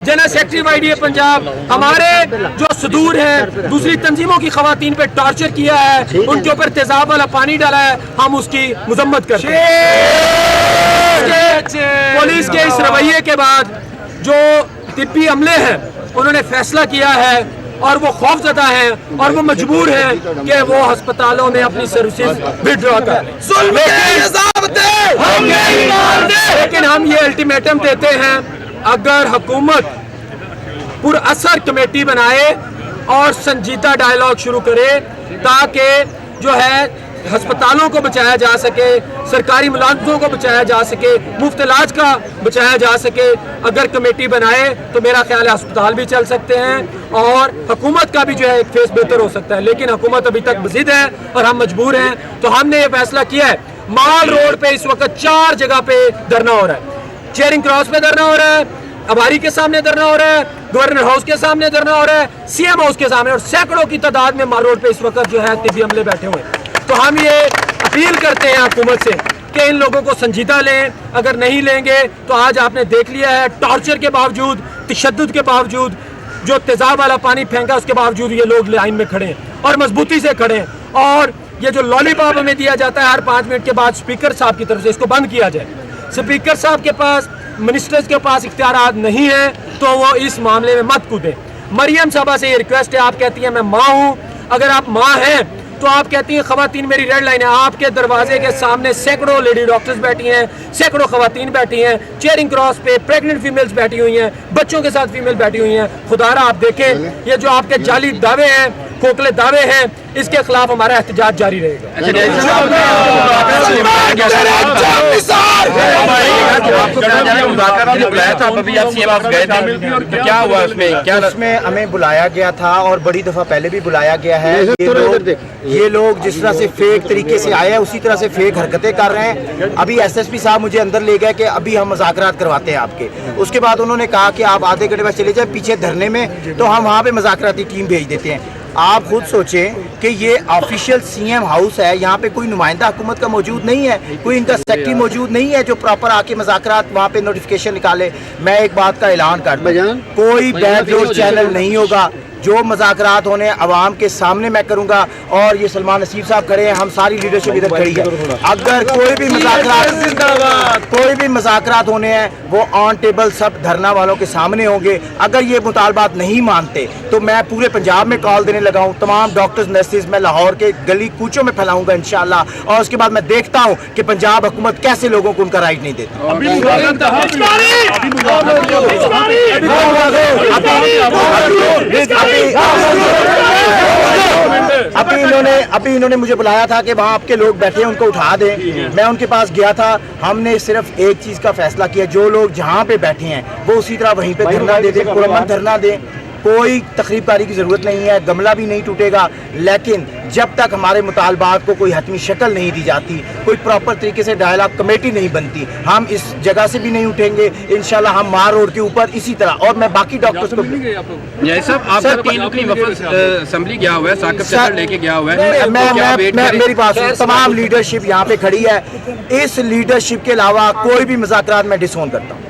General secretary YDA Punjab हमारे जो सदूर हैं दूसरी तंजीमों की खवातीन पे टॉर्चर किया है, उनके ऊपर तेजाब वाला पानी डाला है, हम उसकी मजम्मत करते हैं। पुलिस के इस रवैये के बाद जो तिब्बी अमले हैं उन्होंने फैसला किया है और वो खौफजदा हैं और वो मजबूर हैं कि वो अस्पतालों में अपनी सर्विसेज विड्रॉ करें। लेकिन हम ये अल्टीमेटम देते हैं, अगर हुकूमत पुरअसर कमेटी बनाए और संजीदा डायलॉग शुरू करे ताकि जो है अस्पतालों को बचाया जा सके, सरकारी मुलाजमों को बचाया जा सके, मुफ्त इलाज का बचाया जा सके, अगर कमेटी बनाए तो मेरा ख्याल है अस्पताल भी चल सकते हैं और हुकूमत का भी जो है एक फेस बेहतर हो सकता है। लेकिन हुकूमत अभी तक मज़ीद है और हम मजबूर हैं, तो हमने ये फैसला किया है। माल रोड पे इस वक्त 4 जगह पे धरना हो रहा है। चेयरिंग क्रॉस पे धरना हो रहा है, अबारी के सामने धरना हो रहा है, गवर्नर हाउस के सामने धरना हो रहा है, सीएम हाउस के सामने, और सैकड़ों की तादाद में माल रोड पे इस वक्त जो है तिब्बी अमले बैठे हुए हैं। तो हम ये अपील करते हैं हुकूमत से कि इन लोगों को संजीदा लें, अगर नहीं लेंगे तो आज आपने देख लिया है टॉर्चर के बावजूद, तशद्दुद के बावजूद, जो तेजाब वाला पानी फेंका उसके बावजूद ये लोग लाइन में खड़े हैं और मजबूती से खड़े हैं। और ये जो लॉलीपॉप हमें दिया जाता है हर 5 मिनट के बाद स्पीकर साहब की तरफ से, इसको बंद किया जाए। स्पीकर साहब के पास, मिनिस्टर्स के पास इख्तियारात नहीं है तो वो इस मामले में मत कूदें। मरियम साहबा से ये रिक्वेस्ट है, आप कहती हैं मैं माँ हूँ, अगर आप माँ हैं तो आप कहती हैं खवातीन मेरी रेड लाइन है। आपके दरवाजे के सामने सैकड़ों लेडी डॉक्टर्स बैठी हैं, सैकड़ों खवातीन बैठी हैं, चेयरिंग क्रॉस पे प्रेग्नेंट फीमेल्स बैठी हुई हैं, बच्चों के साथ फीमेल बैठी हुई हैं। खुदारा आप देखें, ये जो आपके जाली दावे हैं, खोखले दावे हैं, इसके खिलाफ हमारा एहतजाज जारी रहेगा। उसमें हमें बुलाया गया था और बड़ी दफा पहले भी बुलाया गया है। ये लोग जिस तरह से फेक तरीके से आए हैं उसी तरह से फेक हरकतें कर रहे हैं। अभी एसएसपी साहब मुझे अंदर ले गए कि अभी हम मुज़ाकरात करवाते हैं आपके। उसके बाद उन्होंने कहा कि आप आधे घंटे में चले जाए पीछे धरने में, तो हम वहाँ पे मुज़ाकराती टीम भेज देते हैं। आप खुद सोचें कि ये ऑफिशियल सीएम हाउस है, यहाँ पे कोई नुमाइंदा हुकूमत का मौजूद नहीं है, कोई इनका सेक्रेटरी मौजूद नहीं है जो प्रॉपर आके मुज़ाकरात वहाँ पे नोटिफिकेशन निकाले। मैं एक बात का ऐलान कर दूं, कोई बैकडोर चैनल नहीं होगा, जो मुज़ाकरात होने अवाम के सामने मैं करूँगा। और ये सलमान नसीब साहब खड़े हैं, हम सारी लीडरशिप इधर खड़ी है। अगर कोई भी मुज़ाकरात होने हैं वो ऑन टेबल सब धरना वालों के सामने होंगे। अगर ये मुतालबात नहीं मानते तो मैं पूरे पंजाब में कॉल देने लगा हूँ, तमाम डॉक्टर्स नर्सेज मैं लाहौर के गली कूचों में फैलाऊंगा इंशाल्लाह। और उसके बाद मैं देखता हूँ कि पंजाब हुकूमत कैसे लोगों को उनका राइट नहीं देती। अभी इन्होंने मुझे बुलाया था कि वहाँ आपके लोग बैठे हैं उनको उठा दें। मैं उनके पास गया था। हमने सिर्फ एक चीज़ का फैसला किया, जो लोग जहाँ पे बैठे हैं वो उसी तरह वहीं पे धरना दे दें, पुरअमन धरना दें। कोई तकरीबकारी की ज़रूरत नहीं है, गमला भी नहीं टूटेगा। लेकिन जब तक हमारे मुतालबात को कोई हतमी शक्ल नहीं दी जाती, कोई प्रॉपर तरीके से डायलॉग कमेटी नहीं बनती, हम इस जगह से भी नहीं उठेंगे। इंशाल्लाह हम मार रोड के ऊपर इसी तरह। और मैं बाकी डॉक्टर्स को असेंबली गया हुआ है, साकिब सर लेके गया हुआ है। मेरी बात तमाम लीडरशिप यहाँ पे खड़ी है। इस लीडरशिप के अलावा कोई भी मुज़ाकरात मैं डिसोन करता हूँ।